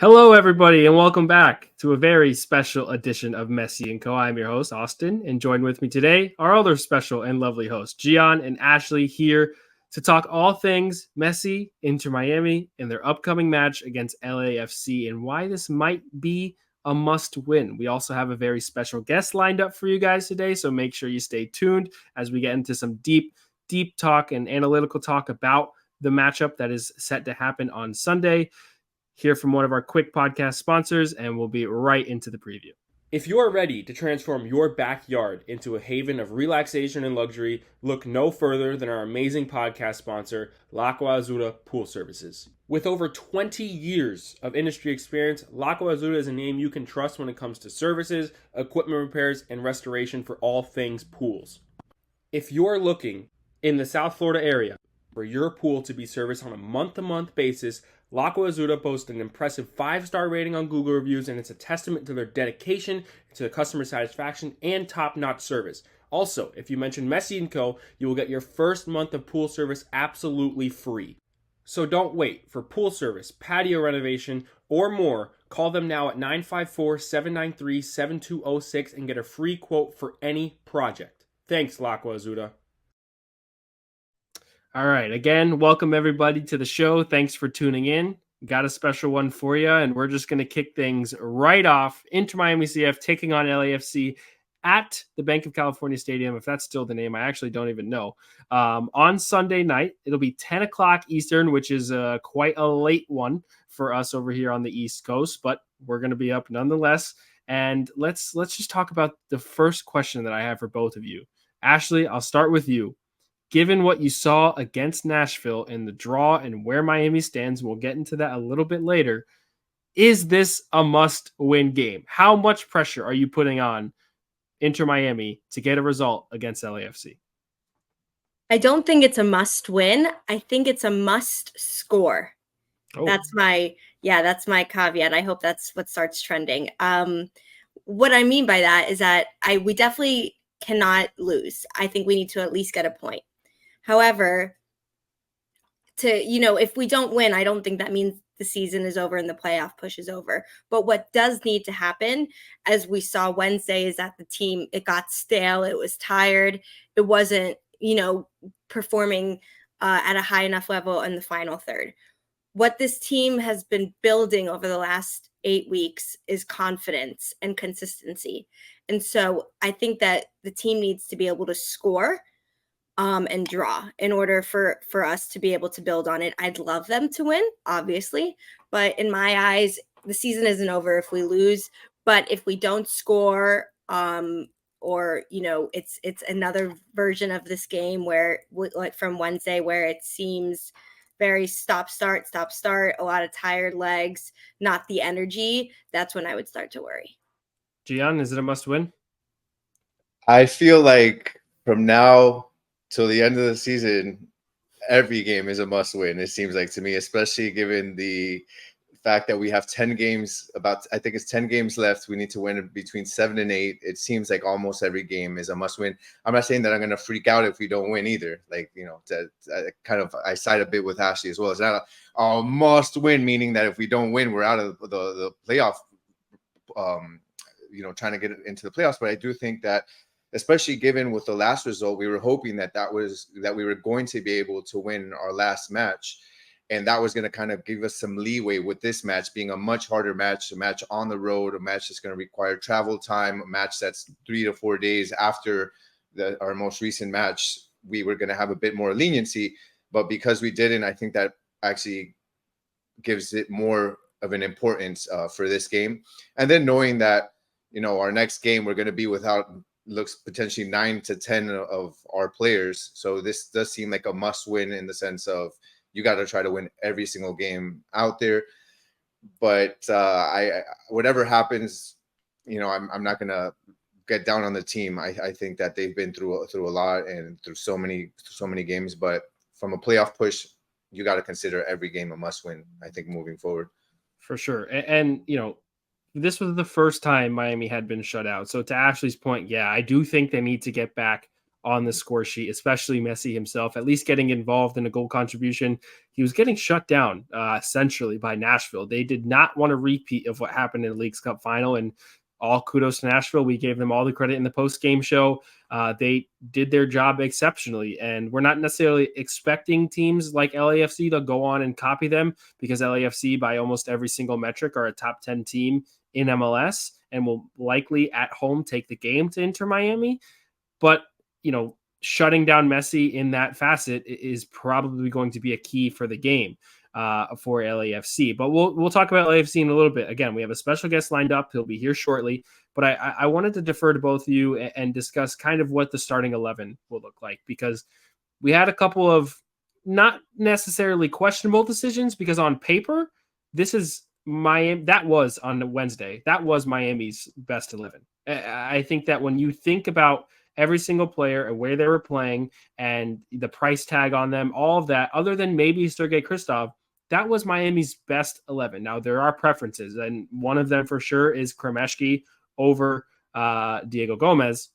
Hello, everybody, and welcome back to a very special edition of Messi and Co. I'm your host, Austin, and joined with me today our other special and lovely hosts, Gian and Ashley, here to talk all things Messi, Inter Miami, and their upcoming match against LAFC and why this might be a must win. We also have a very special guest lined up for you guys today, so make sure you stay tuned as we get into some deep talk and analytical talk about the matchup that is set to happen on Sunday. Hear from one of our quick podcast sponsors, and we'll be right into the preview. If you are ready to transform your backyard into a haven of relaxation and luxury, look no further than our amazing podcast sponsor, L'Acqua Azzurra Pool Services. With over 20 years of industry experience, L'Acqua Azzurra is a name you can trust when it comes to services, equipment repairs, and restoration for all things pools. If you're looking in the South Florida area for your pool to be serviced on a month-to-month basis, L'Acqua Azzurra boasts an impressive 5-star rating on Google reviews, and it's a testament to their dedication to customer satisfaction and top-notch service. Also, if you mention Messi and Co, you will get your first month of pool service absolutely free. So don't wait. For pool service, patio renovation, or more, call them now at 954-793-7206 and get a free quote for any project. Thanks, L'Acqua Azzurra. All right. Again, welcome everybody to the show. Thanks for tuning in. Got a special one for you, and we're just going to kick things right off. Inter Miami CF taking on LAFC at the Bank of California Stadium, if that's still the name. I actually don't even know. On Sunday night, it'll be 10 o'clock Eastern, which is quite a late one for us over here on the East Coast, but we're going to be up nonetheless. And let's just talk about the first question that I have for both of you. Ashley, I'll start with you. Given what you saw against Nashville in the draw and where Miami stands, we'll get into that a little bit later. Is this a must-win game? How much pressure are you putting on Inter Miami to get a result against LAFC? I don't think it's a must-win. I think it's a must-score. Oh. That's my caveat. I hope that's what starts trending. What I mean by that is that we definitely cannot lose. I think we need to at least get a point. However, if we don't win, I don't think that means the season is over and the playoff push is over. But what does need to happen, as we saw Wednesday, is that the team, it got stale. It was tired. It wasn't, performing at a high enough level in the final third. What this team has been building over the last 8 weeks is confidence and consistency. And so I think that the team needs to be able to score and draw in order for us to be able to build on it. I'd love them to win, obviously, but in my eyes, the season isn't over if we lose. But if we don't score, it's another version of this game where, like from Wednesday, where it seems very stop, start, a lot of tired legs, not the energy, that's when I would start to worry. Gian, is it a must-win? I feel like from now till the end of the season, every game is a must-win, it seems like to me, especially given the fact that we have 10 games, I think it's 10 games left. We need to win between 7 and 8. It seems like almost every game is a must-win. I'm not saying that I'm going to freak out if we don't win either. I side a bit with Ashley as well. It's not a must-win, meaning that if we don't win, we're out of the playoff, trying to get into the playoffs. But I do think that, especially given with the last result, we were hoping that we were going to be able to win our last match. And that was going to kind of give us some leeway with this match being a much harder match, a match on the road, a match that's going to require travel time, a match that's 3 to 4 days after our most recent match. We were going to have a bit more leniency, but because we didn't, I think that actually gives it more of an importance for this game. And then knowing that, our next game, we're going to be without looks potentially 9 to 10 of our players. So this does seem like a must win in the sense of, you got to try to win every single game out there. But whatever happens, I'm not going to get down on the team. I think that they've been through a lot and through so many games. But from a playoff push, you got to consider every game a must win, I think, moving forward. For sure. And this was the first time Miami had been shut out. So to Ashley's point, yeah, I do think they need to get back on the score sheet, especially Messi himself, at least getting involved in a goal contribution. He was getting shut down essentially by Nashville. They did not want a repeat of what happened in the Leagues Cup final, and all kudos to Nashville. We gave them all the credit in the post-game show. They did their job exceptionally, and we're not necessarily expecting teams like LAFC to go on and copy them, because LAFC, by almost every single metric, are a top 10 team in MLS and will likely at home take the game to Inter Miami. But, shutting down Messi in that facet is probably going to be a key for the game for LAFC. But we'll talk about LAFC in a little bit. Again, we have a special guest lined up. He'll be here shortly. But I wanted to defer to both of you and discuss kind of what the starting 11 will look like, because we had a couple of not necessarily questionable decisions, because on paper, this is Miami. That was on Wednesday. That was Miami's best 11. I think that when you think about every single player and where they were playing and the price tag on them, all of that, other than maybe Sergei Kristov, that was Miami's best 11. Now, there are preferences, and one of them for sure is Kremeshki over Diego Gomez.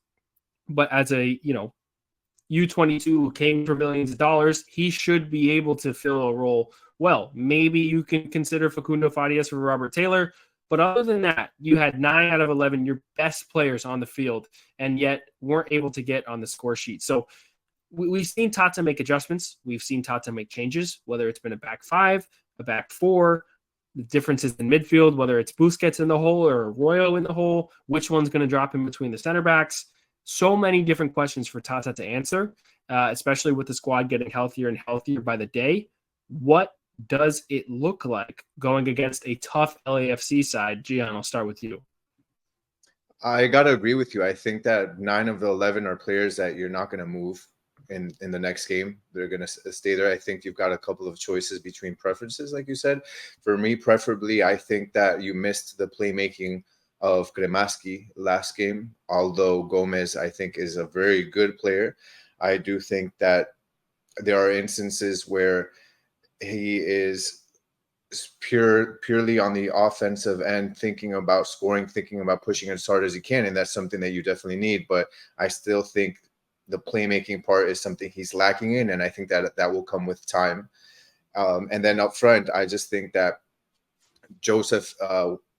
But as a, U22 who came for millions of dollars, he should be able to fill a role well. Maybe you can consider Facundo Farias for Robert Taylor. But other than that, you had 9 out of 11, your best players on the field, and yet weren't able to get on the score sheet. So we've seen Tata make adjustments. We've seen Tata make changes, whether it's been a back 5, a back 4, the differences in midfield, whether it's Busquets in the hole or Arroyo in the hole, which one's going to drop in between the center backs. So many different questions for Tata to answer, especially with the squad getting healthier and healthier by the day. What does it look like going against a tough LAFC side? Gian, I'll start with you. I got to agree with you. I think that 9 of the 11 are players that you're not going to move in the next game. They're going to stay there. I think you've got a couple of choices between preferences, like you said. For me, preferably, I think that you missed the playmaking of Kremaski last game, although Gomez, I think, is a very good player. I do think that there are instances where he is purely on the offensive end, thinking about scoring, thinking about pushing as hard as he can, and that's something that you definitely need. But I still think the playmaking part is something he's lacking in, and I think that will come with time. And then up front, I just think that Joseph,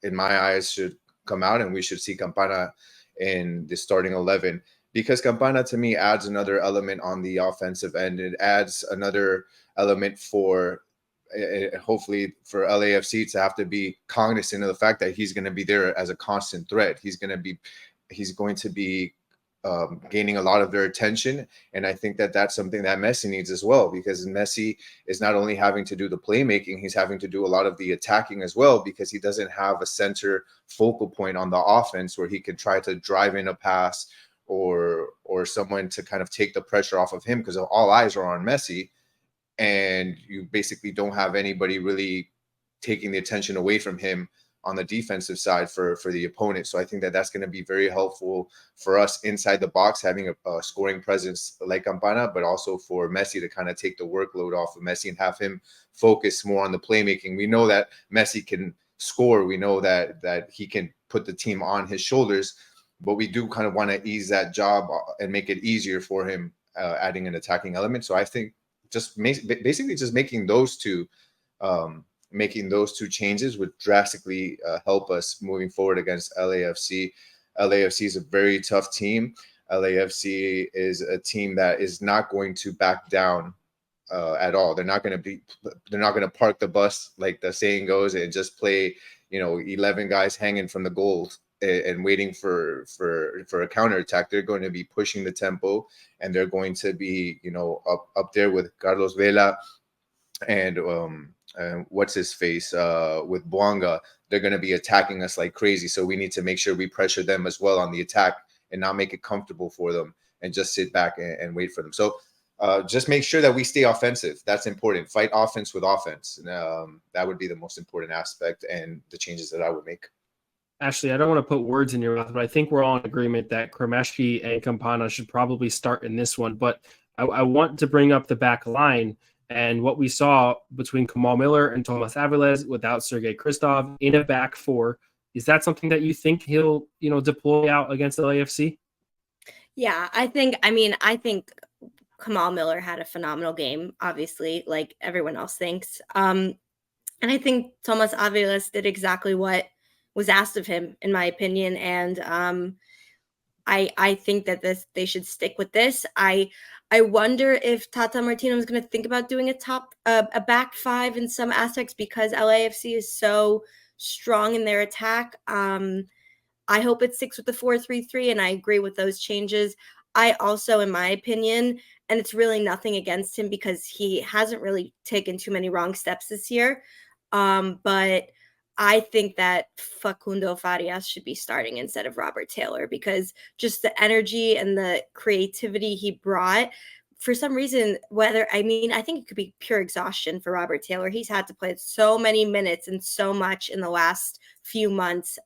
in my eyes, should come out, and we should see Campana in the starting 11, because Campana to me adds another element on the offensive end. It adds another element for hopefully for LAFC to have to be cognizant of the fact that he's going to be there as a constant threat. He's going to be gaining a lot of their attention, and I think that that's something that Messi needs as well, because Messi is not only having to do the playmaking, he's having to do a lot of the attacking as well, because he doesn't have a center focal point on the offense where he can try to drive in a pass or someone to kind of take the pressure off of him, because all eyes are on Messi. And you basically don't have anybody really taking the attention away from him on the defensive side for the opponent. So I think that that's going to be very helpful for us inside the box, having a scoring presence like Campana, but also for Messi to kind of take the workload off of Messi and have him focus more on the playmaking. We know that Messi can score. We know that he can put the team on his shoulders, but we do kind of want to ease that job and make it easier for him, adding an attacking element. So I think basically just making those two changes would drastically help us moving forward against LAFC. LAFC is a very tough team. LAFC is a team that is not going to back down at all. They're not going to park the bus, like the saying goes, and just play 11 guys hanging from the goals and waiting for a counterattack. They're going to be pushing the tempo, and they're going to be up there with Carlos Vela and what's his face with Bouanga. They're going to be attacking us like crazy, so we need to make sure we pressure them as well on the attack and not make it comfortable for them and just sit back and wait for them. So just make sure that we stay offensive. That's important. Fight offense with offense. That would be the most important aspect and the changes that I would make. Ashley, I don't want to put words in your mouth, but I think we're all in agreement that Kremeshki and Campana should probably start in this one. But I want to bring up the back line and what we saw between Kamal Miller and Thomas Aviles without Sergei Kristov in a back 4. Is that something that you think he'll, deploy out against LAFC? Yeah, I think Kamal Miller had a phenomenal game, obviously, like everyone else thinks. And I think Thomas Aviles did exactly what was asked of him, in my opinion. And I think that they should stick with this. I wonder if Tata Martino is going to think about doing a back five in some aspects because LAFC is so strong in their attack. I hope it sticks with the 4-3-3, and I agree with those changes. I also, in my opinion, and it's really nothing against him because he hasn't really taken too many wrong steps this year. But I think that Facundo Farias should be starting instead of Robert Taylor because just the energy and the creativity he brought. For some reason, I think it could be pure exhaustion for Robert Taylor. He's had to play so many minutes and so much in the last few months.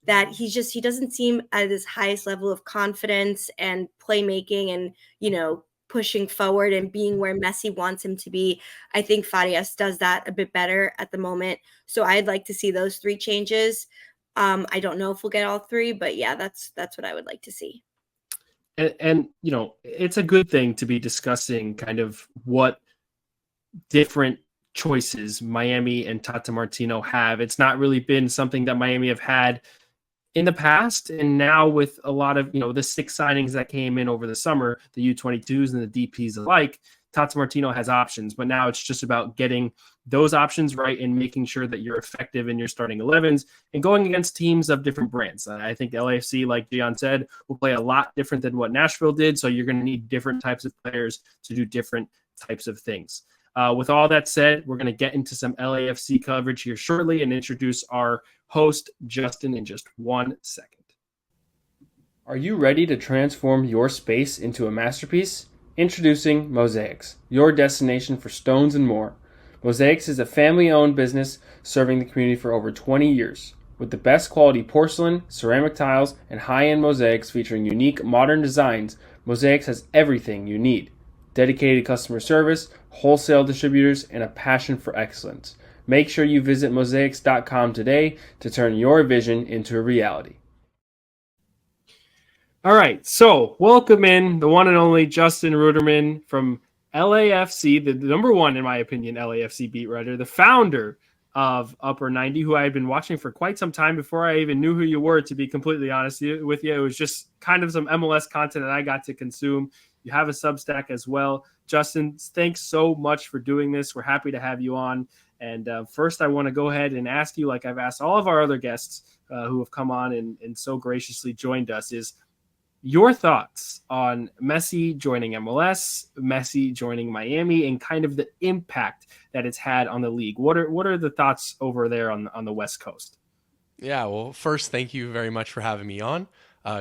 That he doesn't seem at his highest level of confidence and playmaking and, pushing forward and being where Messi wants him to be. I think Farias does that a bit better at the moment. So I'd like to see those three changes. I don't know if we'll get all three, but yeah, that's what I would like to see. And it's a good thing to be discussing kind of what different choices Miami and Tata Martino have. It's not really been something that Miami have had in the past, and now with a lot of the 6 signings that came in over the summer, the U22s and the DPs alike, Tata Martino has options, but now it's just about getting those options right and making sure that you're effective in your starting 11s and going against teams of different brands. I think the LAFC, like Gian said, will play a lot different than what Nashville did, so you're going to need different types of players to do different types of things. With all that said, we're going to get into some LAFC coverage here shortly and introduce our host, Justin, in just 1 second. Are you ready to transform your space into a masterpiece? Introducing Mosaics, your destination for stones and more. Mosaics is a family-owned business serving the community for over 20 years. With the best quality porcelain, ceramic tiles, and high-end mosaics featuring unique modern designs, Mosaics has everything you need. Dedicated customer service, wholesale distributors, and a passion for excellence. Make sure you visit mosaics.com today to turn your vision into a reality. All right, so welcome in the one and only Justin Ruderman from LAFC, the number one, in my opinion, LAFC beat writer, the founder of Upper 90, who I had been watching for quite some time before I even knew who you were, to be completely honest with you. It was just kind of some MLS content that I got to consume. You have a Substack as well. Justin, thanks so much for doing this. We're happy to have you on. And first, I want to go ahead and ask you, like I've asked all of our other guests who have come on and so graciously joined us, is your thoughts on Messi joining MLS, Messi joining Miami, and kind of the impact that it's had on the league. What are the thoughts over there on the West Coast? Yeah, well, first, thank you very much for having me on.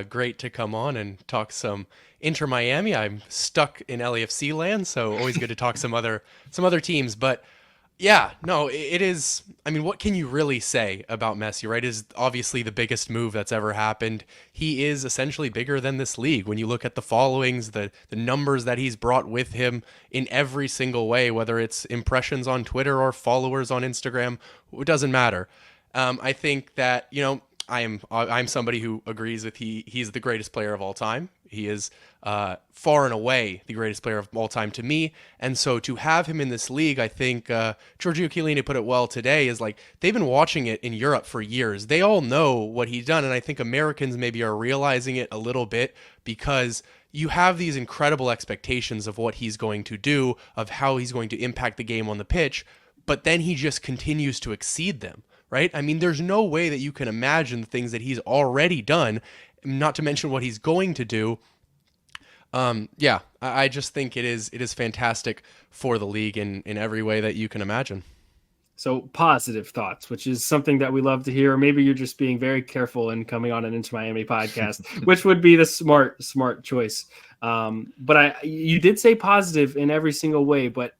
Great to come on and talk some Inter Miami. I'm stuck in LAFC land, so always good to talk some other teams. But yeah, no, it is. I mean, what can you really say about Messi, right? Is obviously the biggest move that's ever happened. He is essentially bigger than this league. When you look at the followings, the numbers that he's brought with him in every single way, whether it's impressions on Twitter or followers on Instagram, it doesn't matter. I think that, I'm somebody who agrees with he's the greatest player of all time. He is far and away the greatest player of all time to me. And so to have him in this league, I think Giorgio Chiellini put it well today, is like they've been watching it in Europe for years. They all know what he's done. And I think Americans maybe are realizing it a little bit because you have these incredible expectations of what he's going to do, of how he's going to impact the game on the pitch. But then he just continues to exceed them. Right? I mean, there's no way that you can imagine the things that he's already done, not to mention what he's going to do. I just think it is fantastic for the league in every way that you can imagine. So positive thoughts, which is something that we love to hear. Maybe you're just being very careful and coming on an Inter Miami podcast, which would be the smart choice. But you did say positive in every single way, but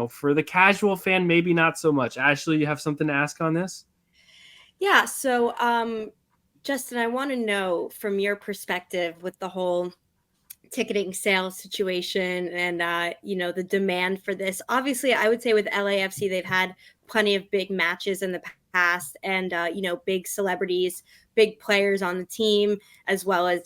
for the casual fan, maybe not so much. Ashley, you have something to ask on this? Yeah. So, Justin, I want to know from your perspective with the whole ticketing sales situation and, the demand for this. Obviously, I would say with LAFC, they've had plenty of big matches in the past and, big celebrities, big players on the team, as well as,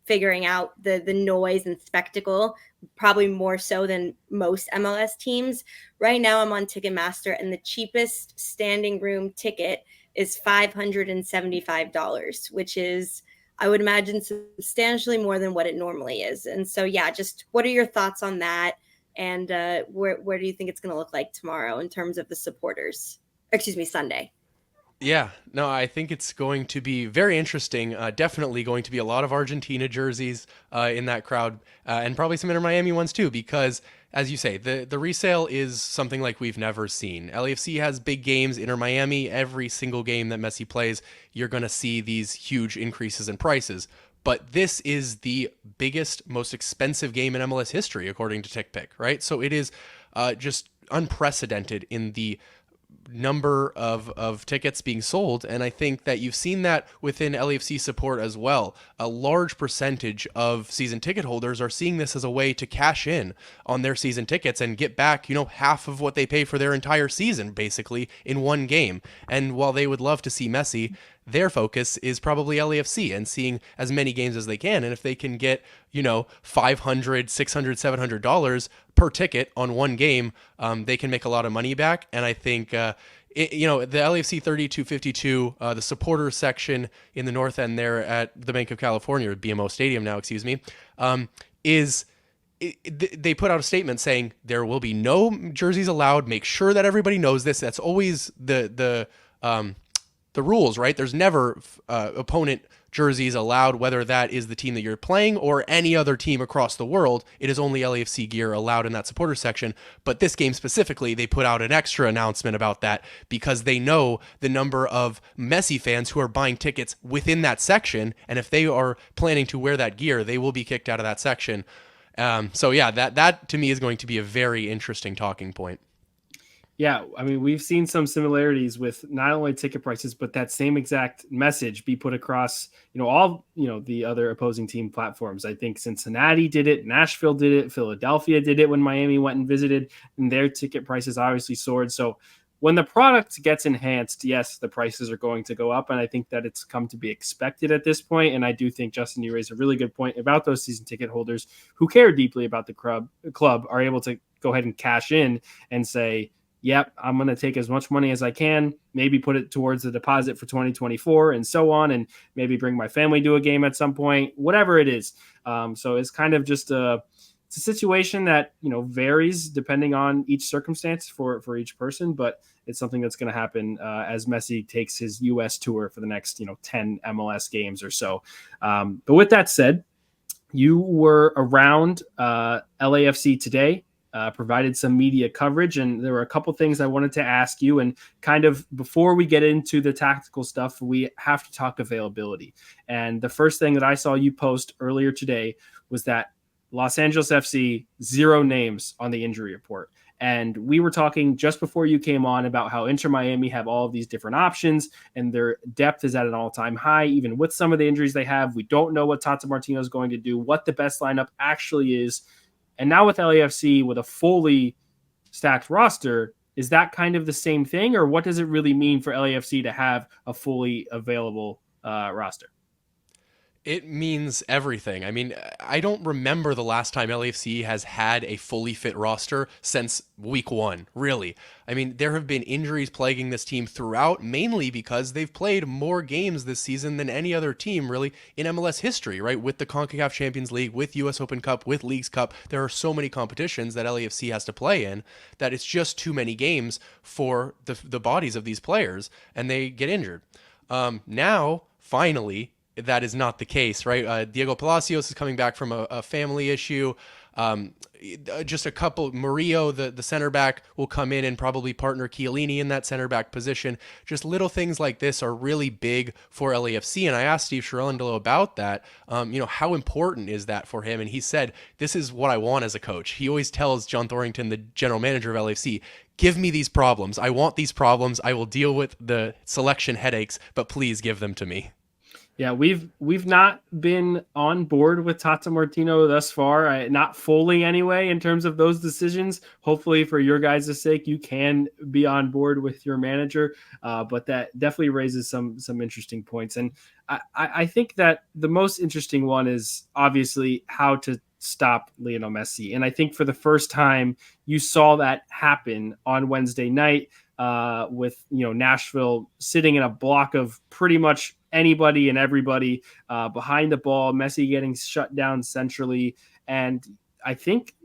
figuring out the noise and spectacle, probably more so than most MLS teams. Right now I'm on Ticketmaster, and the cheapest standing room ticket is $575, which is, I would imagine, substantially more than what it normally is. And so, yeah, just what are your thoughts on that? And where do you think it's going to look like tomorrow in terms of the supporters? Excuse me, Sunday. Yeah, no, I think it's going to be very interesting. Definitely going to be a lot of Argentina jerseys in that crowd, and probably some Inter Miami ones too, because as you say, the resale is something like we've never seen. LAFC has big games. Inter Miami, every single game that Messi plays, you're going to see these huge increases in prices. But this is the biggest, most expensive game in MLS history, according to TickPick, right? So it is just unprecedented in the number of tickets being sold, and I think that you've seen that within LAFC support as well. A large percentage of season ticket holders are seeing this as a way to cash in on their season tickets and get back, half of what they pay for their entire season, basically, in one game. And while they would love to see Messi, their focus is probably LAFC and seeing as many games as they can. And if they can get, $500, $600, $700 per ticket on one game, they can make a lot of money back. And I think, the LAFC 3252, the supporters section in the north end there at the Bank of California, or BMO Stadium now, excuse me, they put out a statement saying there will be no jerseys allowed. Make sure that everybody knows this. That's always the rules, right? There's never opponent jerseys allowed, whether that is the team that you're playing or any other team across the world. It is only LAFC gear allowed in that supporter section. But this game specifically, they put out an extra announcement about that because they know the number of Messi fans who are buying tickets within that section. And if they are planning to wear that gear, they will be kicked out of that section. So yeah, that to me is going to be a very interesting talking point. Yeah, I mean, we've seen some similarities with not only ticket prices, but that same exact message be put across, all, the other opposing team platforms. I think Cincinnati did it, Nashville did it, Philadelphia did it when Miami went and visited, and their ticket prices obviously soared. So when the product gets enhanced, yes, the prices are going to go up, and I think that it's come to be expected at this point. And I do think, Justin, you raised a really good point about those season ticket holders who care deeply about the club are able to go ahead and cash in and say, yep, I'm going to take as much money as I can, maybe put it towards the deposit for 2024 and so on, and maybe bring my family to a game at some point, whatever it is. So it's kind of just it's a situation that, varies depending on each circumstance for each person, but it's something that's going to happen as Messi takes his U.S. tour for the next, 10 MLS games or so. But with that said, you were around LAFC today. Provided some media coverage, and there were a couple things I wanted to ask you. And kind of before we get into the tactical stuff, we have to talk availability. And the first thing that I saw you post earlier today was that Los Angeles FC, 0 names on the injury report. And we were talking just before you came on about how Inter Miami have all of these different options and their depth is at an all-time high, even with some of the injuries they have. We don't know what Tata Martino is going to do, what the best lineup actually is. And now with LAFC, with a fully stacked roster, is that kind of the same thing? Or what does it really mean for LAFC to have a fully available roster? It means everything. I mean, I don't remember the last time LAFC has had a fully fit roster since week 1, really. I mean, there have been injuries plaguing this team throughout, mainly because they've played more games this season than any other team, really, in MLS history, right? With the CONCACAF Champions League, with US Open Cup, with Leagues Cup, there are so many competitions that LAFC has to play in that it's just too many games for the bodies of these players, and they get injured. Now, finally, that is not the case, right? Diego Palacios is coming back from a family issue. Just a couple, Murillo, the center back, will come in and probably partner Chiellini in that center back position. Just little things like this are really big for LAFC. And I asked Steve Cherundolo about that. How important is that for him? And he said, this is what I want as a coach. He always tells John Thorrington, the general manager of LAFC, give me these problems. I want these problems. I will deal with the selection headaches, but please give them to me. Yeah, we've not been on board with Tata Martino thus far, not fully anyway, in terms of those decisions. Hopefully, for your guys' sake, you can be on board with your manager, but that definitely raises some interesting points. And I think that the most interesting one is obviously how to stop Lionel Messi. And I think for the first time, you saw that happen on Wednesday night with, Nashville sitting in a block of pretty much anybody and everybody behind the ball, Messi getting shut down centrally. And I think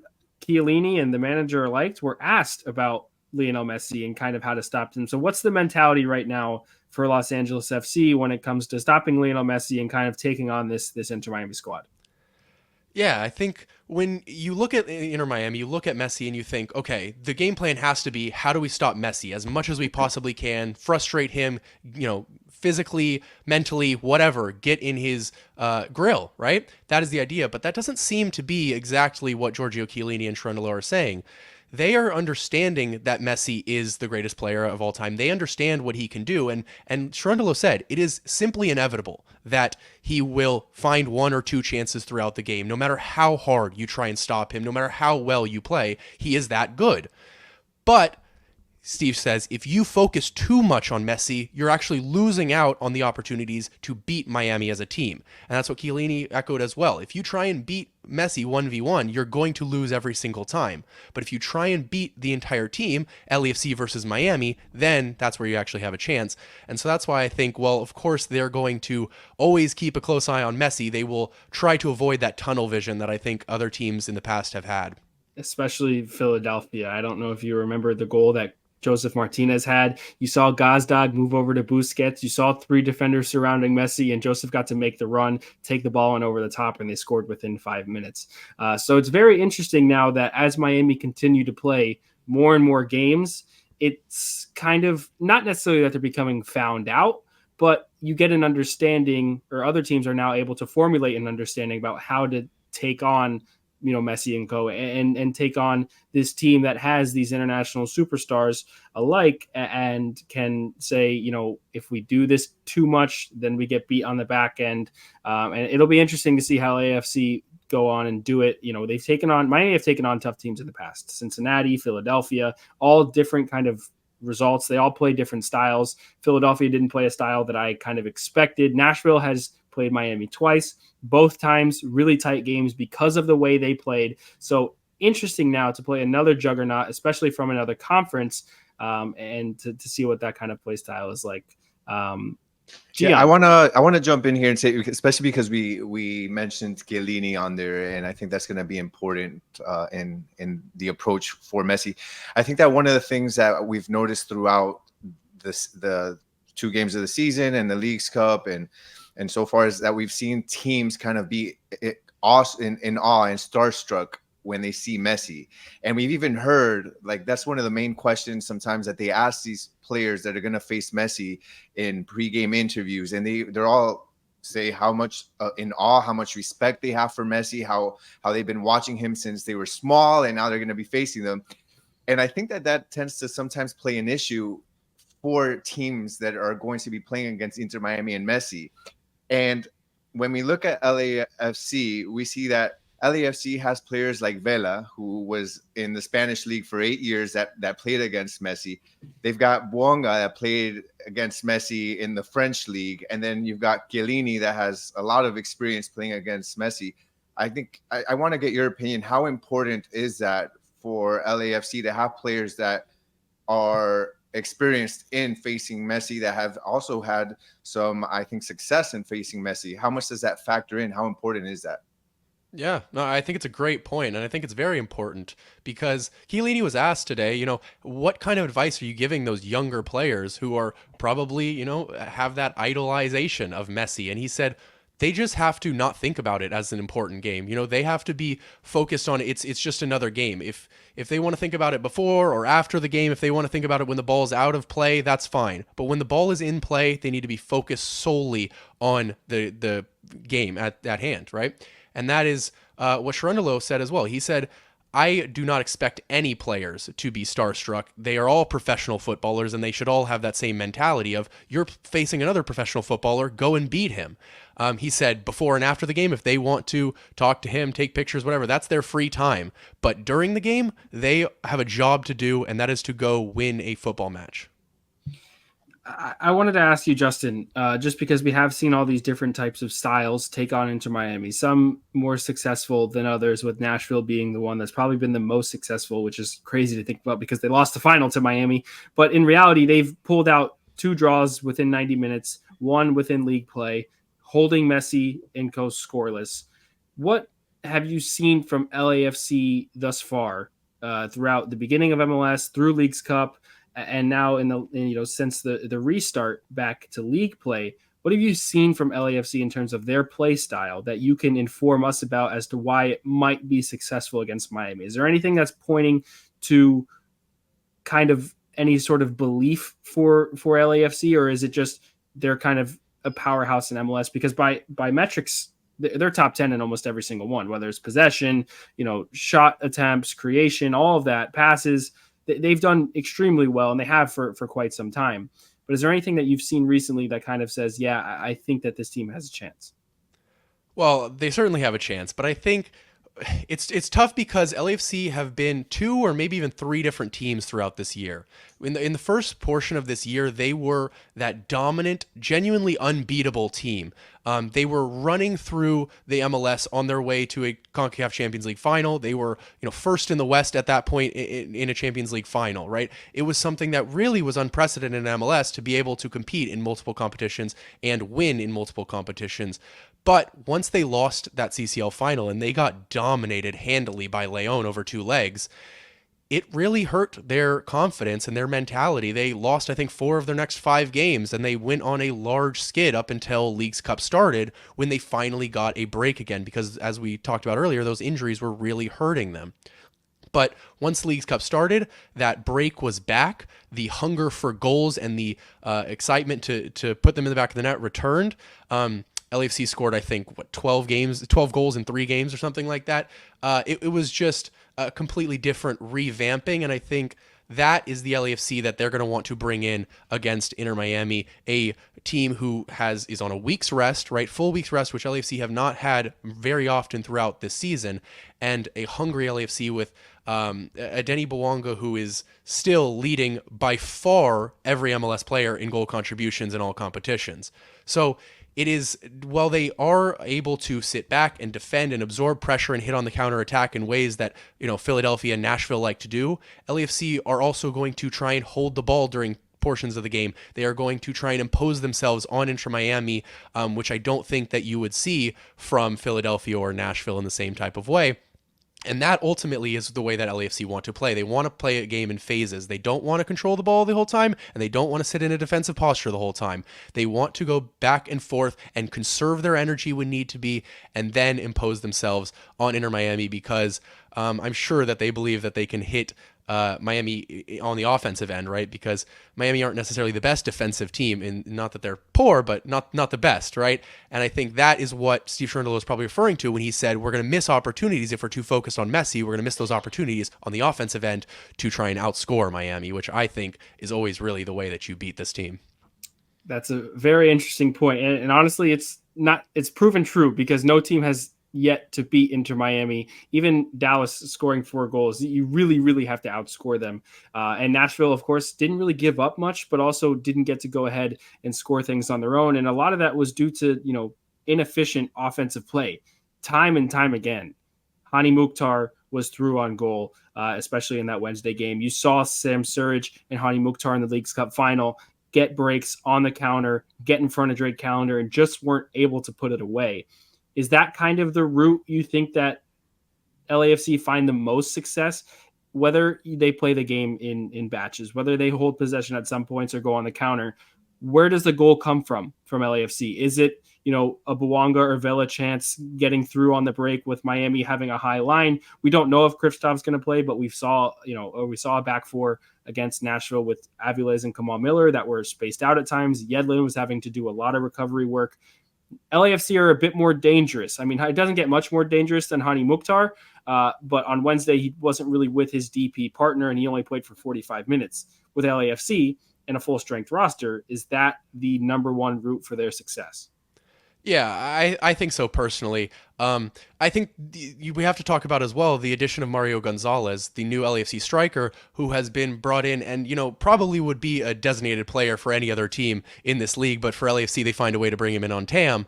Chiellini and the manager alike were asked about Lionel Messi and kind of how to stop him. So what's the mentality right now for Los Angeles FC when it comes to stopping Lionel Messi and kind of taking on this Inter Miami squad? Yeah, I think when you look at Inter Miami, you look at Messi and you think, okay, the game plan has to be how do we stop Messi as much as we possibly can, frustrate him, physically, mentally, whatever, get in his grill, right? That is the idea. But that doesn't seem to be exactly what Giorgio Chiellini and Cherundolo are saying. They are understanding that Messi is the greatest player of all time. They understand what he can do. And Cherundolo said it is simply inevitable that he will find one or two chances throughout the game. No matter how hard you try and stop him, no matter how well you play, he is that good. But Steve says, if you focus too much on Messi, you're actually losing out on the opportunities to beat Miami as a team. And that's what Chiellini echoed as well. If you try and beat Messi 1v1, you're going to lose every single time. But if you try and beat the entire team, LAFC versus Miami, then that's where you actually have a chance. And so that's why I think, well, of course, they're going to always keep a close eye on Messi. They will try to avoid that tunnel vision that I think other teams in the past have had. Especially Philadelphia. I don't know if you remember the goal that Joseph Martinez had. You saw Gazdag move over to Busquets. You saw three defenders surrounding Messi, and Joseph got to make the run, take the ball on over the top, and they scored within 5 minutes. So it's very interesting now that as Miami continue to play more and more games, it's kind of not necessarily that they're becoming found out, but you get an understanding, or other teams are now able to formulate an understanding about how to take on Messi and Co. and take on this team that has these international superstars alike and can say, if we do this too much, then we get beat on the back end. And it'll be interesting to see how AFC go on and do it. Miami have taken on tough teams in the past, Cincinnati, Philadelphia, all different kind of results. They all play different styles. Philadelphia didn't play a style that I kind of expected. Nashville has played Miami twice, both times really tight games because of the way they played. So interesting now to play another juggernaut, especially from another conference, and to see what that kind of play style is like. Yeah, I wanna jump in here and say, especially because we mentioned Chiellini on there, and I think that's going to be important in the approach for Messi. I think that one of the things that we've noticed throughout the 2 games of the season and the Leagues Cup and so far is that we've seen teams kind of be in awe and starstruck when they see Messi. And we've even heard, that's one of the main questions sometimes that they ask these players that are going to face Messi in pregame interviews. And they're all say how much in awe, how much respect they have for Messi, how they've been watching him since they were small, and now they're going to be facing them. And I think that tends to sometimes play an issue for teams that are going to be playing against Inter Miami and Messi. And when we look at LAFC, we see that LAFC has players like Vela, who was in the Spanish league for 8 years that played against Messi. They've got Buonga that played against Messi in the French league. And then you've got Chiellini that has a lot of experience playing against Messi. I think I want to get your opinion. How important is that for LAFC to have players that are experienced in facing Messi, that have also had some, I think, success in facing Messi? How much does that factor in? How important is that? Yeah, no, I think it's a great point, and I think it's very important because Chiellini was asked today, what kind of advice are you giving those younger players who are probably, have that idolization of Messi? And he said, they just have to not think about it as an important game. They have to be focused on it. It's just another game. If they want to think about it before or after the game, if they want to think about it when the ball's out of play, that's fine. But when the ball is in play, they need to be focused solely on the game at hand, right? And that is what Cherundolo said as well. He said, I do not expect any players to be starstruck. They are all professional footballers, and they should all have that same mentality of, you're facing another professional footballer, go and beat him. He said before and after the game, if they want to talk to him, take pictures, whatever, that's their free time. But during the game, they have a job to do, and that is to go win a football match. I wanted to ask you, Justin, just because we have seen all these different types of styles take on Inter Miami, some more successful than others, with Nashville being the one that's probably been the most successful, which is crazy to think about because they lost the final to Miami. But in reality, they've pulled out 2 draws within 90 minutes, 1 within league play, holding Messi and Co scoreless. What have you seen from LAFC thus far throughout the beginning of MLS, through Leagues Cup, and now since the restart back to league play? What have you seen from LAFC in terms of their play style that you can inform us about as to why it might be successful against Miami? Is there anything that's pointing to kind of any sort of belief for LAFC, or is it just they're kind of a powerhouse in MLS? Because by metrics, they're top 10 in almost every single one, whether it's possession, shot attempts, creation, all of that, passes. They've done extremely well, and they have for quite some time. But is there anything that you've seen recently that kind of says, yeah, I think that this team has a chance? Well, they certainly have a chance, but I think it's tough because LAFC have been 2 or maybe even 3 different teams throughout this year. In the first portion of this year, they were that dominant, genuinely unbeatable team. They were running through the MLS on their way to a CONCACAF Champions League final. They were, first in the West at that point in a Champions League final, right? It was something that really was unprecedented in MLS to be able to compete in multiple competitions and win in multiple competitions. But once they lost that CCL final and they got dominated handily by León over 2 legs, it really hurt their confidence and their mentality. They lost, I think, 4 of their next 5 games, and they went on a large skid up until Leagues Cup started, when they finally got a break again, because as we talked about earlier, those injuries were really hurting them. But once Leagues Cup started, that break was back. The hunger for goals and the excitement to put them in the back of the net returned. LAFC scored, I think, 12 goals in 3 games or something like that. It was just a completely different revamping, and I think that is the LAFC that they're going to want to bring in against Inter Miami, a team who is on a week's rest, right? Full week's rest, which LAFC have not had very often throughout this season, and a hungry LAFC with a Denny Bouanga, who is still leading by far every MLS player in goal contributions in all competitions. So it is, while they are able to sit back and defend and absorb pressure and hit on the counterattack in ways that, Philadelphia and Nashville like to do, LAFC are also going to try and hold the ball during portions of the game. They are going to try and impose themselves on Inter Miami, which I don't think that you would see from Philadelphia or Nashville in the same type of way. And that ultimately is the way that LAFC want to play. They want to play a game in phases. They don't want to control the ball the whole time, and they don't want to sit in a defensive posture the whole time. They want to go back and forth and conserve their energy when need to be, and then impose themselves on Inter Miami, because I'm sure that they believe that they can hit Miami on the offensive end, right? Because Miami aren't necessarily the best defensive team, and not that they're poor, but not the best, right? And I think that is what Steve Cherundolo was probably referring to when he said we're going to miss opportunities if we're too focused on Messi. We're going to miss those opportunities on the offensive end to try and outscore Miami, which I think is always really the way that you beat this team. That's a very interesting point, and honestly, it's proven true, because no team has yet to beat Inter Miami. Even Dallas scoring 4 goals, you really, really have to outscore them. And Nashville, of course, didn't really give up much, but also didn't get to go ahead and score things on their own. And a lot of that was due to, inefficient offensive play. Time and time again, Hani Mukhtar was through on goal, especially in that Wednesday game. You saw Sam Surridge and Hani Mukhtar in the Leagues Cup final get breaks on the counter, get in front of Drake Callender, and just weren't able to put it away. Is that kind of the route you think that LAFC find the most success? Whether they play the game in batches, whether they hold possession at some points or go on the counter, where does the goal come from LAFC? Is it, a Bouanga or Vela chance getting through on the break with Miami having a high line? We don't know if Kristoff's going to play, but we saw a back 4 against Nashville with Aviles and Kamal Miller that were spaced out at times. Yedlin was having to do a lot of recovery work. LAFC are a bit more dangerous. I mean, it doesn't get much more dangerous than Hani Mukhtar, but on Wednesday, he wasn't really with his DP partner, and he only played for 45 minutes. With LAFC and a full-strength roster, is that the number one route for their success? Yeah, I think so personally. I think we have to talk about as well the addition of Mario Gonzalez, the new LAFC striker, who has been brought in and, probably would be a designated player for any other team in this league, but for LAFC, they find a way to bring him in on TAM.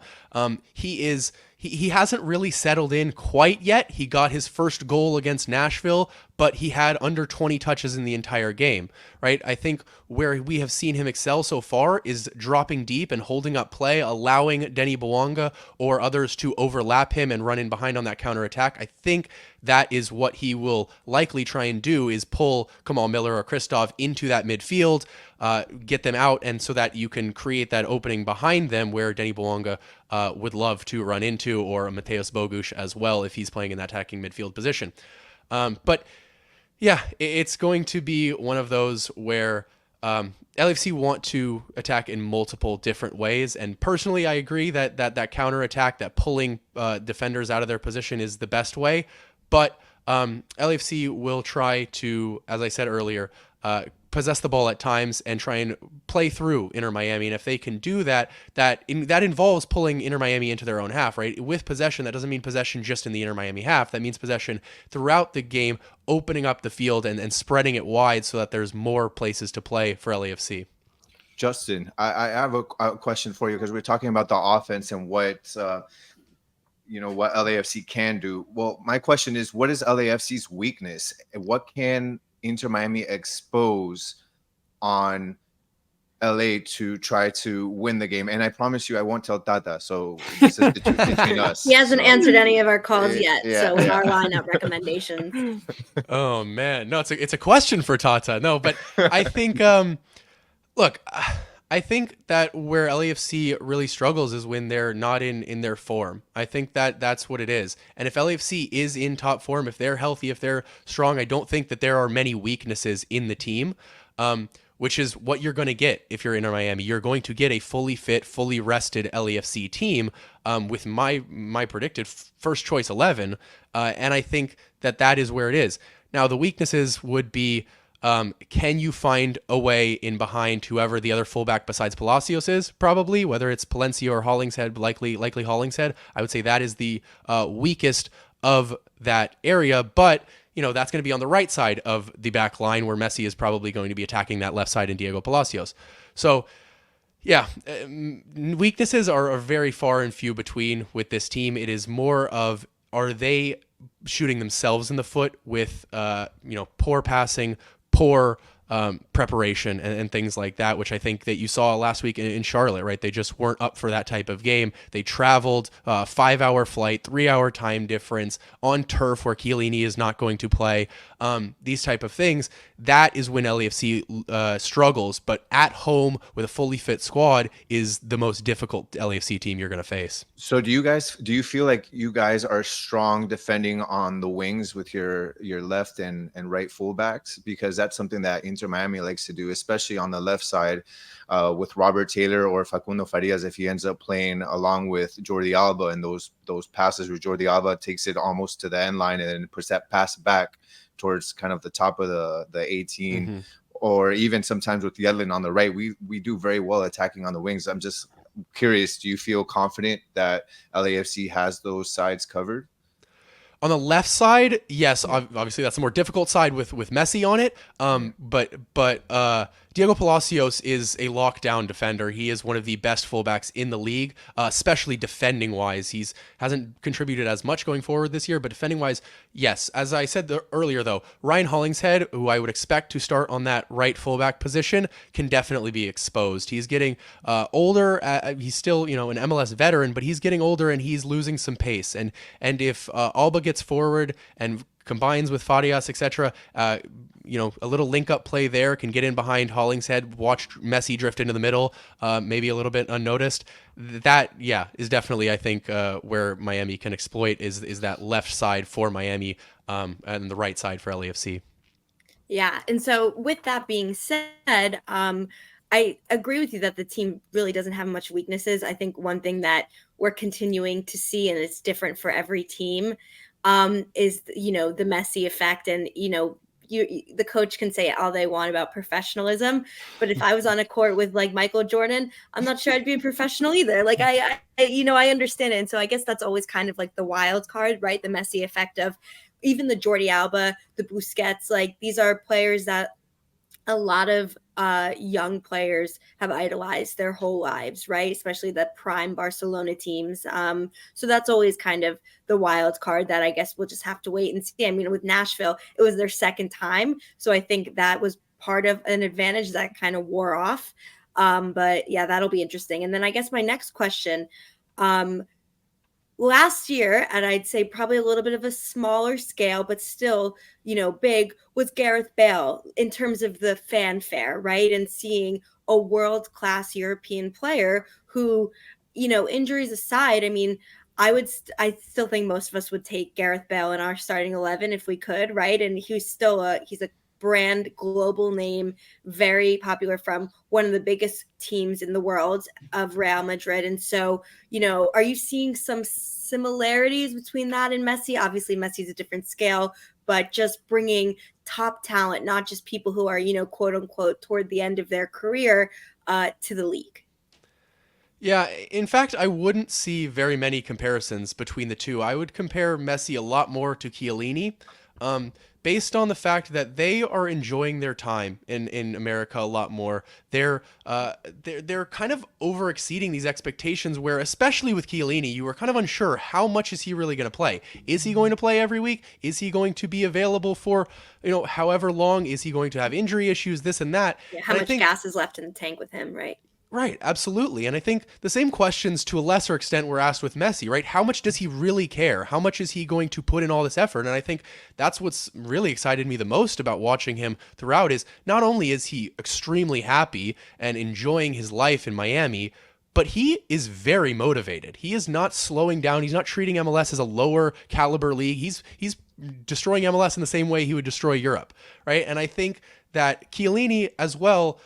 He hasn't really settled in quite yet. He got his first goal against Nashville, but he had under 20 touches in the entire game, right? I think where we have seen him excel so far is dropping deep and holding up play, allowing Denny Bouanga or others to overlap him and run in behind on that counterattack. I think that is what he will likely try and do, is pull Kamal Miller or Christoph into that midfield, get them out, and so that you can create that opening behind them where Denny Bouanga would love to run into, or Mateus Bogusz as well if he's playing in that attacking midfield position. But yeah, it's going to be one of those where LAFC want to attack in multiple different ways. And personally, I agree that counterattack, that pulling defenders out of their position is the best way. But LAFC will try to, as I said earlier, possess the ball at times and try and play through Inter Miami. And if they can do that, that involves pulling Inter Miami into their own half, right? With possession, that doesn't mean possession just in the Inter Miami half. That means possession throughout the game, opening up the field and spreading it wide so that there's more places to play for LAFC. Justin, I have a question for you, because we're talking about the offense and what LAFC can do. Well, my question is, what is LAFC's weakness? What can Inter Miami expose on LA to try to win the game? And I promise you, I won't tell Tata. So this is between us. He hasn't answered any of our calls yet. So our lineup recommendations. Oh man, no, it's a question for Tata. No, but I think, look, I think that where LAFC really struggles is when they're not in their form. I think that's what it is. And if LAFC is in top form, if they're healthy, if they're strong, I don't think that there are many weaknesses in the team, which is what you're going to get if you're Inter Miami. You're going to get a fully fit, fully rested LAFC team with my predicted first choice 11. And I think that is where it is. Now, the weaknesses would be, can you find a way in behind whoever the other fullback besides Palacios is? Probably, whether it's Palencia or Hollingshead, likely Hollingshead. I would say that is the weakest of that area, but that's going to be on the right side of the back line, where Messi is probably going to be attacking that left side in Diego Palacios. So yeah, weaknesses are very far and few between with this team. It is more of, are they shooting themselves in the foot with poor passing, poor preparation and things like that, which I think that you saw last week in Charlotte, right? They just weren't up for that type of game. They traveled 5-hour flight, 3-hour time difference on turf where Chiellini is not going to play. These type of things, that is when LAFC struggles. But at home with a fully fit squad is the most difficult LAFC team you're going to face. So do you feel like you guys are strong defending on the wings with your left and right fullbacks? Because that's something that Inter Miami likes to do, especially on the left side with Robert Taylor or Facundo Farias, if he ends up playing along with Jordi Alba, and those passes where Jordi Alba takes it almost to the end line and then puts that pass back towards kind of the top of the 18, mm-hmm. or even sometimes with Yedlin on the right, we do very well attacking on the wings. I'm just curious, do you feel confident that LAFC has those sides covered? On the left side, yes, obviously that's a more difficult side with Messi on it. But Diego Palacios is a lockdown defender. He is one of the best fullbacks in the league, especially defending wise. He hasn't contributed as much going forward this year, but defending wise, yes. As I said earlier, though, Ryan Hollingshead, who I would expect to start on that right fullback position, can definitely be exposed. He's getting older. He's still an MLS veteran, but he's getting older and he's losing some pace. And if Alba gets forward and combines with Farias, etc., a little link-up play there can get in behind Hollingshead, watch Messi drift into the middle, maybe a little bit unnoticed. That, is definitely, I think, where Miami can exploit is that left side for Miami and the right side for LAFC. Yeah, and so with that being said, I agree with you that the team really doesn't have much weaknesses. I think one thing that we're continuing to see, and it's different for every team, is the Messi effect. And the coach can say all they want about professionalism, but if I was on a court with like Michael Jordan, I'm not sure I'd be a professional either. Like I understand it. And so I guess that's always kind of like the wild card, right? The Messi effect of even the Jordi Alba, the Busquets, like these are players that a lot of young players have idolized their whole lives, right? Especially the prime Barcelona teams. So that's always kind of the wild card that I guess we'll just have to wait and see. I mean, with Nashville, it was their second time. So I think that was part of an advantage that kind of wore off. But yeah, that'll be interesting. And then I guess my next question, last year, and I'd say probably a little bit of a smaller scale, but still, big, was Gareth Bale in terms of the fanfare, right? And seeing a world-class European player who, injuries aside, I mean, I still think most of us would take Gareth Bale in our starting 11 if we could, right? And he's a brand global name, very popular from one of the biggest teams in the world of Real Madrid. And so, are you seeing some similarities between that and Messi? Obviously, Messi's a different scale, but just bringing top talent, not just people who are, quote unquote, toward the end of their career to the league. Yeah, in fact, I wouldn't see very many comparisons between the two. I would compare Messi a lot more to Chiellini. Based on the fact that they are enjoying their time in America a lot more. They're kind of over exceeding these expectations where, especially with Chiellini, you were kind of unsure how much is he really going to play? Is he going to play every week? Is he going to be available for, however long? Is he going to have injury issues, this and that? Yeah, how much gas is left in the tank with him, right? Right, absolutely. And I think the same questions to a lesser extent were asked with Messi, right? How much does he really care? How much is he going to put in all this effort? And I think that's what's really excited me the most about watching him throughout is not only is he extremely happy and enjoying his life in Miami, but he is very motivated. He is not slowing down. He's not treating MLS as a lower caliber league. He's destroying MLS in the same way he would destroy Europe, right? And I think that Chiellini as well,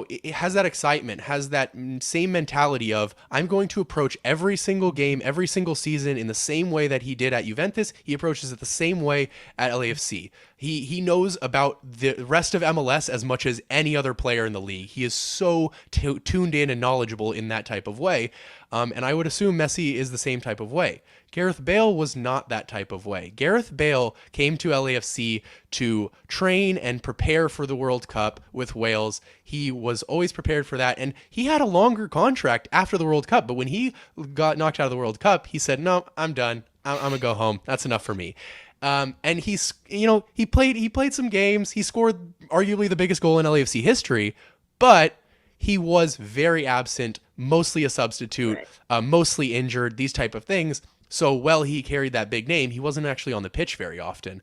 it has that excitement, has that same mentality of I'm going to approach every single game, every single season in the same way that he did at Juventus. He approaches it the same way at LAFC. He knows about the rest of MLS as much as any other player in the league. He is so tuned in and knowledgeable in that type of way. And I would assume Messi is the same type of way. Gareth Bale was not that type of way. Gareth Bale came to LAFC to train and prepare for the World Cup with Wales. He was always prepared for that. And he had a longer contract after the World Cup. But when he got knocked out of the World Cup, he said, no, I'm done. I'm going to go home. That's enough for me. And he played some games. He scored arguably the biggest goal in LAFC history, but he was very absent, mostly a substitute, mostly injured, these type of things. So while he carried that big name, he wasn't actually on the pitch very often.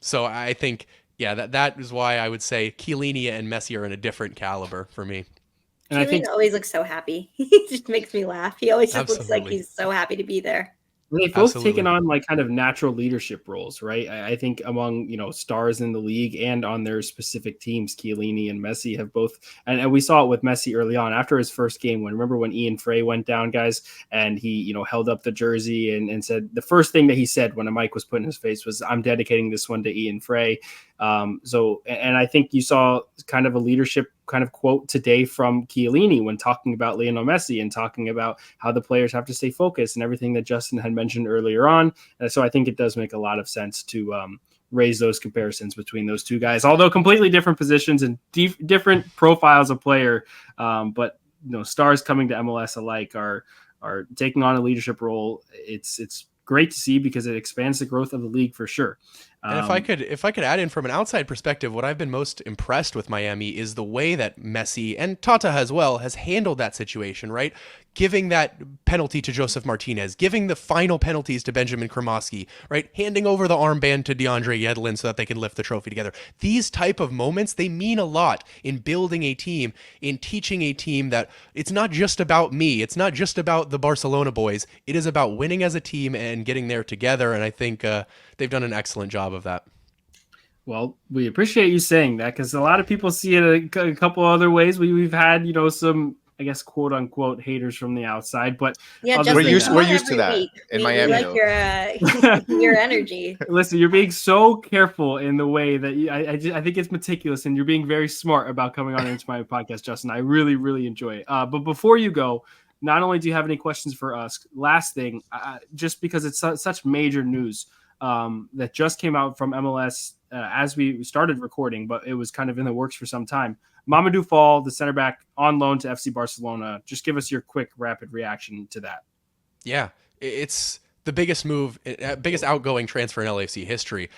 So I think, that is why I would say Chiellini and Messi are in a different caliber for me. And I think always looks so happy. He just makes me laugh. He always just looks like he's so happy to be there. They've both taken on like kind of natural leadership roles, right? I think among, stars in the league and on their specific teams, Chiellini and Messi have both, and we saw it with Messi early on after his first game. Remember when Ian Frey went down, guys, and he, held up the jersey and said the first thing that he said when a mic was put in his face was, I'm dedicating this one to Ian Frey. And I think you saw kind of a leadership kind of quote today from Chiellini when talking about Lionel Messi and talking about how the players have to stay focused and everything that Justin had mentioned earlier on. And so I think it does make a lot of sense to raise those comparisons between those two guys, although completely different positions and different profiles of player. But stars coming to MLS alike are taking on a leadership role. It's great to see because it expands the growth of the league for sure. And if I could add in from an outside perspective, what I've been most impressed with Miami is the way that Messi and Tata as well has handled that situation, right? Giving that penalty to Joseph Martinez, giving the final penalties to Benjamin Kremoski, right? Handing over the armband to DeAndre Yedlin so that they can lift the trophy together. These type of moments, they mean a lot in building a team, in teaching a team that it's not just about me. It's not just about the Barcelona boys. It is about winning as a team and getting there together. And I think they've done an excellent job of that. Well, we appreciate you saying that because a lot of people see it a couple other ways. We've had, some I guess, quote unquote haters from the outside. But yeah, other just than we're that- used to that in Miami, We like your energy. Listen, you're being so careful in the way that I think it's meticulous, and you're being very smart about coming on into my podcast, Justin. I really, really enjoy it. But before you go, not only do you have any questions for us, last thing, just because it's such major news that just came out from MLS as we started recording, but it was kind of in the works for some time. Mamadou Fall, the center back, on loan to FC Barcelona. Just give us your quick, rapid reaction to that. Yeah, it's the biggest move, biggest outgoing transfer in LAFC history.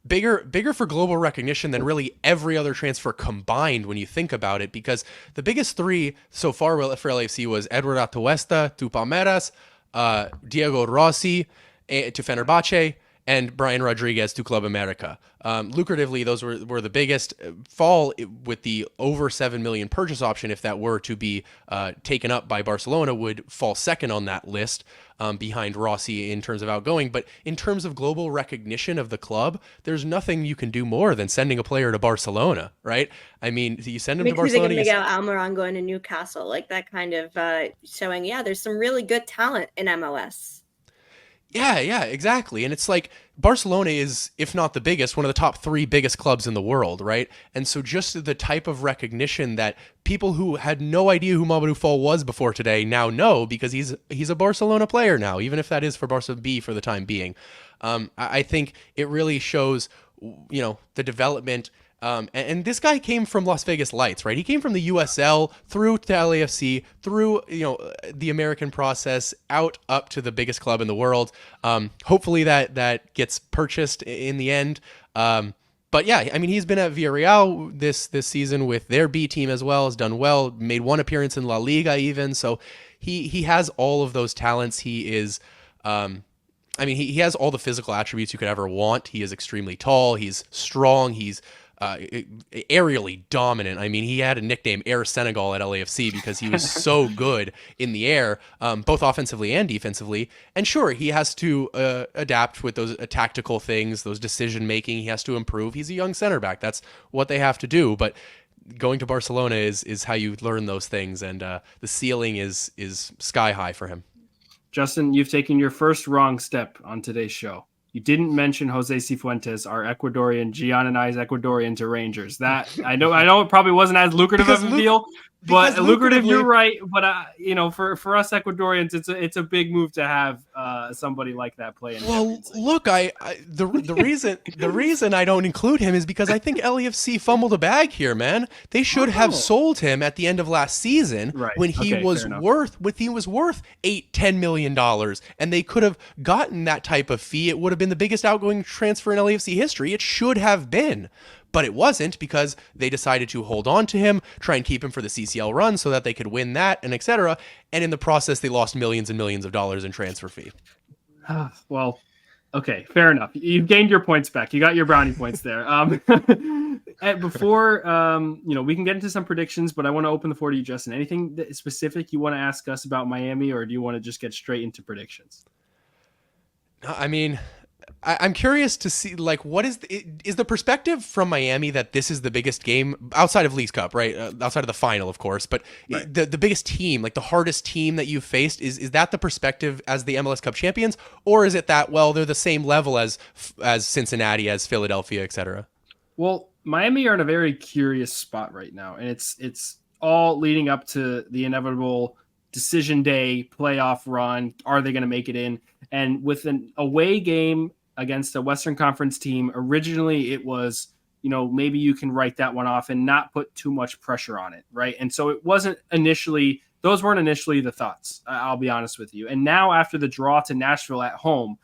Bigger for global recognition than really every other transfer combined when you think about it, because the biggest three so far for LAFC was Edward Atuesta to Palmeiras, Diego Rossi to Fenerbahce, and Brian Rodriguez to Club America. Lucratively, those were the biggest. Fall with the over 7 million purchase option, if that were to be taken up by Barcelona, would fall second on that list behind Rossi in terms of outgoing. But in terms of global recognition of the club, there's nothing you can do more than sending a player to Barcelona, right? I mean, you send him to Barcelona. Miguel Almiron going to Newcastle, like that kind of showing, there's some really good talent in MLS. Yeah, exactly. And it's like Barcelona is, if not the biggest, one of the top 3 biggest clubs in the world, right? And so just the type of recognition that people who had no idea who Mamadou Fall was before today now know, because he's a Barcelona player now, even if that is for Barca B for the time being. I think it really shows, the development. And this guy came from Las Vegas Lights, right? He came from the USL through to LAFC, through the American process, up to the biggest club in the world. Hopefully that gets purchased in the end. But yeah, I mean, he's been at Villarreal this season with their B team as well. Has done well, made one appearance in La Liga even. So he has all of those talents. He is. He has all the physical attributes you could ever want. He is extremely tall. He's strong. He's aerially dominant. I mean, he had a nickname Air Senegal at LAFC because he was so good in the air, both offensively and defensively. And sure, he has to adapt with those tactical things, those decision making. He has to improve. He's a young center back. That's what they have to do. But going to Barcelona is how you learn those things, and the ceiling is sky high for him. Justin, you've taken your first wrong step on today's show. You didn't mention Jose Cifuentes, our Ecuadorian, Gian and I's Ecuadorian to Rangers. That I know it probably wasn't as lucrative of a deal, but lucrative. You're right. But for us Ecuadorians, it's a big move to have somebody like that play in. Well, look, the reason I don't include him is because I think LAFC fumbled a bag here, man. They should have sold him at the end of last season, right, when he was worth $8-10 million, and they could have gotten that type of fee. It would have been the biggest outgoing transfer in LAFC history. It should have been. But it wasn't, because they decided to hold on to him, try and keep him for the CCL run so that they could win that, and etc. And in the process, they lost millions and millions of dollars in transfer fee. Well, okay, fair enough. You've gained your points back. You got your brownie points there. Before we can get into some predictions, but I want to open the floor to you, Justin. Anything specific you want to ask us about Miami, or do you want to just get straight into predictions? I mean, I'm curious to see, like, what is the perspective from Miami that this is the biggest game outside of Leagues Cup, right? Outside of the final, of course, but right. The biggest team, like the hardest team that you've faced, is that the perspective as the MLS Cup champions, or is it that, well, they're the same level as Cincinnati, as Philadelphia, etc.? Well, Miami are in a very curious spot right now, and it's all leading up to the inevitable decision day playoff run. Are they going to make it in? And with an away game against a Western Conference team, originally it was, maybe you can write that one off and not put too much pressure on it, right? And so it wasn't initially, those weren't initially the thoughts, I'll be honest with you. And now after the draw to Nashville at home,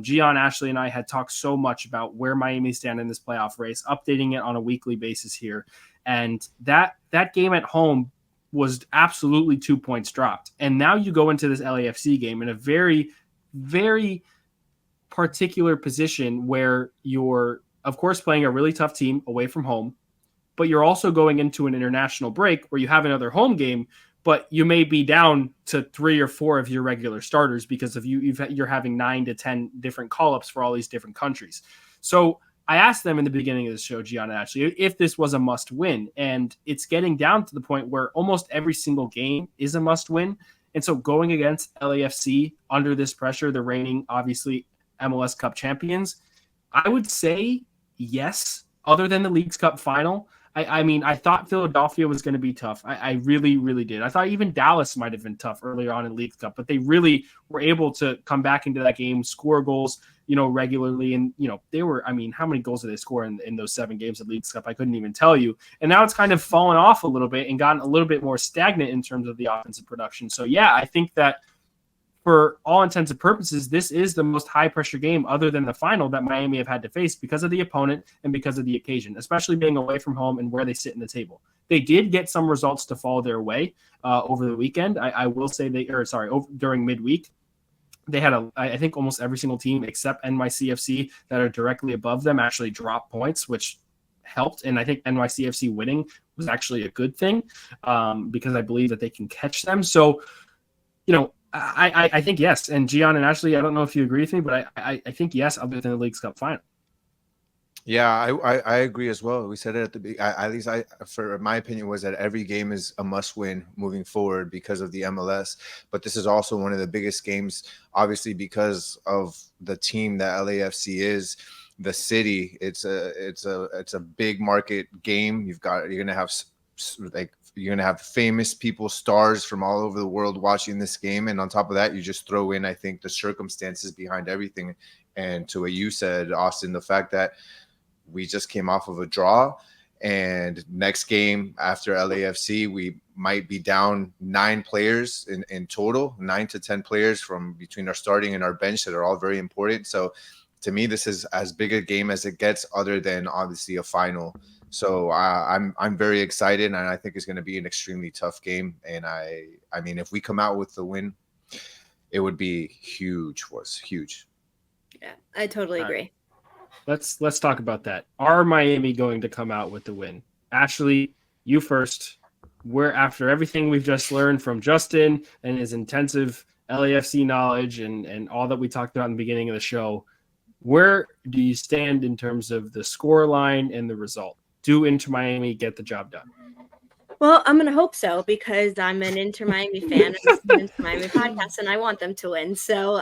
Gian, Ashley, and I had talked so much about where Miami stand in this playoff race, updating it on a weekly basis here. And that game at home was absolutely 2 points dropped. And now you go into this LAFC game in a very, very particular position where you're, of course, playing a really tough team away from home, but you're also going into an international break where you have another home game, but you may be down to 3 or 4 of your regular starters because of you're having 9 to 10 different call-ups for all these different countries. So I asked them in the beginning of the show, Gianna, actually, if this was a must win. And it's getting down to the point where almost every single game is a must win. And so going against LAFC under this pressure, the reigning, obviously, MLS Cup champions, I would say yes, other than the Leagues Cup final. I mean, I thought Philadelphia was going to be tough. I really, really did. I thought even Dallas might have been tough earlier on in Leagues Cup, but they really were able to come back into that game, score goals, regularly. And, they were, how many goals did they score in those 7 games of Leagues Cup? I couldn't even tell you. And now it's kind of fallen off a little bit and gotten a little bit more stagnant in terms of the offensive production. So, yeah, I think that for all intents and purposes, this is the most high-pressure game other than the final that Miami have had to face because of the opponent and because of the occasion, especially being away from home and where they sit in the table. They did get some results to fall their way over the weekend. I will say during midweek. They had I think almost every single team except NYCFC that are directly above them actually dropped points, which helped. And I think NYCFC winning was actually a good thing because I believe that they can catch them. So, I think yes. And Gian and Ashley, I don't know if you agree with me, but I think yes, other than the Leagues Cup final. Yeah, I agree as well. We said it at the beginning. At least for my opinion, was that every game is a must win moving forward because of the MLS. But this is also one of the biggest games, obviously, because of the team that LAFC is. The city, it's a big market game. You're gonna have famous people, stars from all over the world watching this game, and on top of that, you just throw in, I think, the circumstances behind everything. And to what you said, Austin, the fact that we just came off of a draw, and next game after LAFC, we might be down 9 players in total, 9 to 10 players from between our starting and our bench that are all very important. So to me, this is as big a game as it gets, other than obviously a final. So I'm very excited, and I think it's going to be an extremely tough game. And I mean, if we come out with the win, it would be huge for us. Huge. Yeah, I totally agree. Let's talk about that. Are Miami going to come out with the win? Ashley, you first. We're after everything we've just learned from Justin and his intensive LAFC knowledge and all that we talked about in the beginning of the show. Where do you stand in terms of the score line and the result? Do Inter Miami get the job done? Well, I'm going to hope so because I'm an Inter Miami fan of the Inter Miami podcast, and I want them to win. So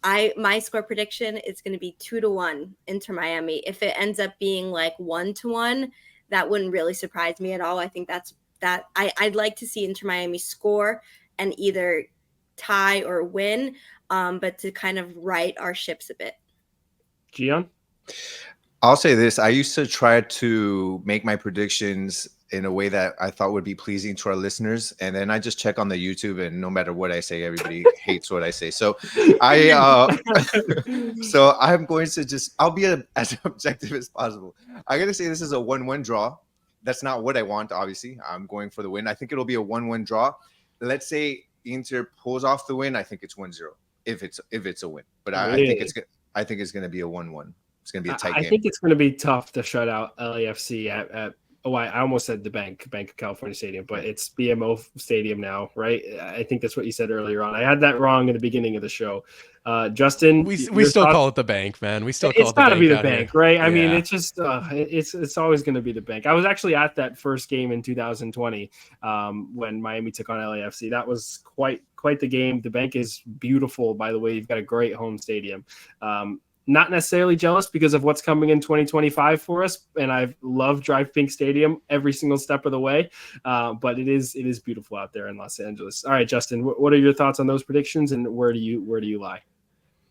my score prediction is going to be 2-1 Inter Miami. If it ends up being like 1-1, that wouldn't really surprise me at all. I think I'd like to see Inter Miami score and either tie or win, but to kind of right our ships a bit. Gian? I'll say this. I used to try to make my predictions in a way that I thought would be pleasing to our listeners. And then I just check on the YouTube, and no matter what I say, everybody hates what I say. So so I'm going to I'll be as objective as possible. I'm going to say this is a 1-1 draw. That's not what I want, obviously. I'm going for the win. I think it'll be a 1-1 draw. Let's say Inter pulls off the win. I think it's 1-0 if it's a win. But I think it's going to be a 1-1. It's going to be a tight game. I think it's going to be tough to shut out LAFC at I almost said the Bank of California Stadium, but it's BMO Stadium now, right? I think that's what you said earlier on. I had that wrong in the beginning of the show. Justin, we still call it the Bank, man. We still call it the Bank. It's got to be the Bank, right? I mean, it's just it's always going to be the Bank. I was actually at that first game in 2020 when Miami took on LAFC. That was quite the game. The Bank is beautiful, by the way. You've got a great home stadium. Not necessarily jealous because of what's coming in 2025 for us, and I've loved Drive Pink Stadium every single step of the way. But it is beautiful out there in Los Angeles. All right, Justin, what are your thoughts on those predictions, and where do you lie?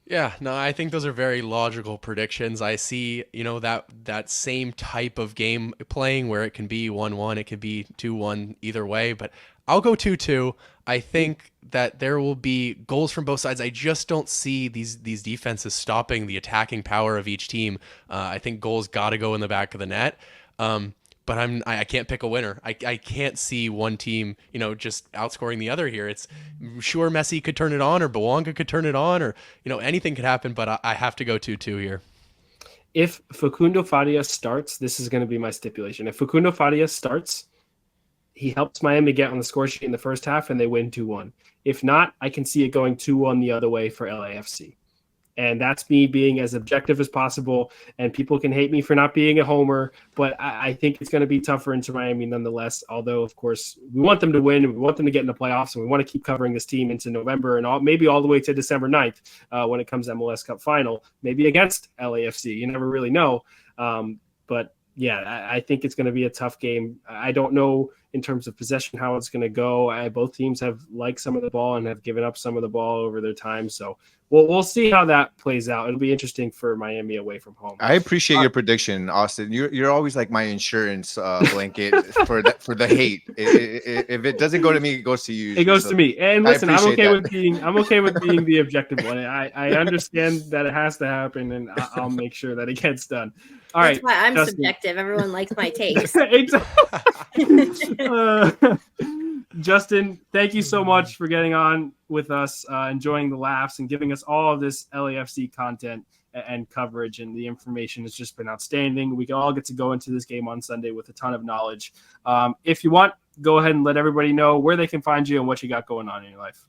Yeah, no, I think those are very logical predictions. I see, that same type of game playing where it can be 1-1, it could be 2-1 either way, but I'll go 2-2. I think that there will be goals from both sides. I just don't see these defenses stopping the attacking power of each team. I think goals got to go in the back of the net. But I can't pick a winner. I can't see one team, just outscoring the other here. It's sure Messi could turn it on, or Bouanga could turn it on, or anything could happen. But I have to go 2-2 here. If Facundo Farias starts, this is going to be my stipulation. If Facundo Farias starts, he helps Miami get on the score sheet in the first half, and they win 2-1. If not, I can see it going 2-1 the other way for LAFC. And that's me being as objective as possible. And people can hate me for not being a homer, but I think it's going to be tough for Inter Miami nonetheless. Although, of course, we want them to win, and we want them to get in the playoffs, and we want to keep covering this team into November and maybe all the way to December 9th when it comes to MLS Cup final, maybe against LAFC. You never really know. But yeah, I think it's going to be a tough game. I don't know in terms of possession how it's going to go. Both teams have liked some of the ball and have given up some of the ball over their time. So we'll see how that plays out. It'll be interesting for Miami away from home. I appreciate your prediction, Austin. You're always like my insurance blanket for the hate. If it doesn't go to me, it goes to you. It goes to me. And listen, I'm okay that. with being the objective one. I understand that it has to happen, and I'll make sure that it gets done. All right. That's why I'm Justin. subjective. Everyone likes my takes. Justin, thank you so much for getting on with us, enjoying the laughs and giving us all of this LAFC content and coverage, and the information has just been outstanding. We can all get to go into this game on Sunday with a ton of knowledge. If you want, go ahead and let everybody know where they can find you and what you got going on in your life.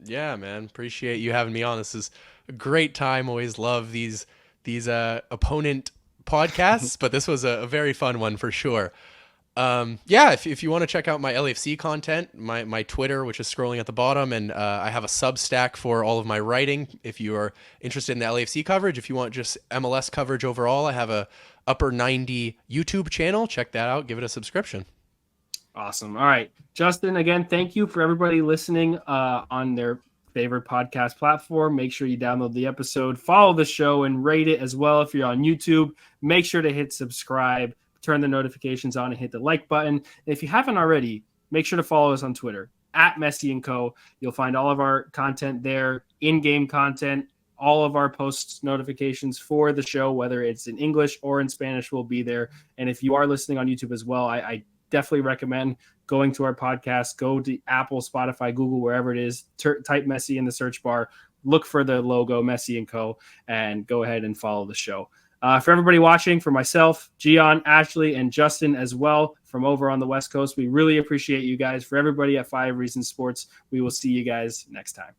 Yeah, man. Appreciate you having me on. This is a great time. Always love these opponent podcasts, but this was a very fun one for sure. If you want to check out my LAFC content, my Twitter, which is scrolling at the bottom, and I have a Substack for all of my writing. If you are interested in the LAFC coverage, if you want just MLS coverage overall, I have a Upper 90 YouTube channel. Check that out. Give it a subscription. Awesome. All right, Justin, again, thank you for everybody listening on their favorite podcast platform. Make sure you download the episode, follow the show, and rate it as well. If you're on YouTube, make sure to hit subscribe, turn the notifications on, and hit the like button. And if you haven't already, make sure to follow us on Twitter at Messi and Co. You'll find all of our content there, in-game content, all of our post notifications for the show, whether it's in English or in Spanish, will be there. And if you are listening on YouTube as well, I definitely recommend going to our podcast, go to Apple, Spotify, Google, wherever it is, type Messi in the search bar, look for the logo Messi and Co, and go ahead and follow the show. For everybody watching, for myself, Gian, Ashley, and Justin as well from over on the West Coast, we really appreciate you guys. For everybody at 5 Reasons Sports, we will see you guys next time.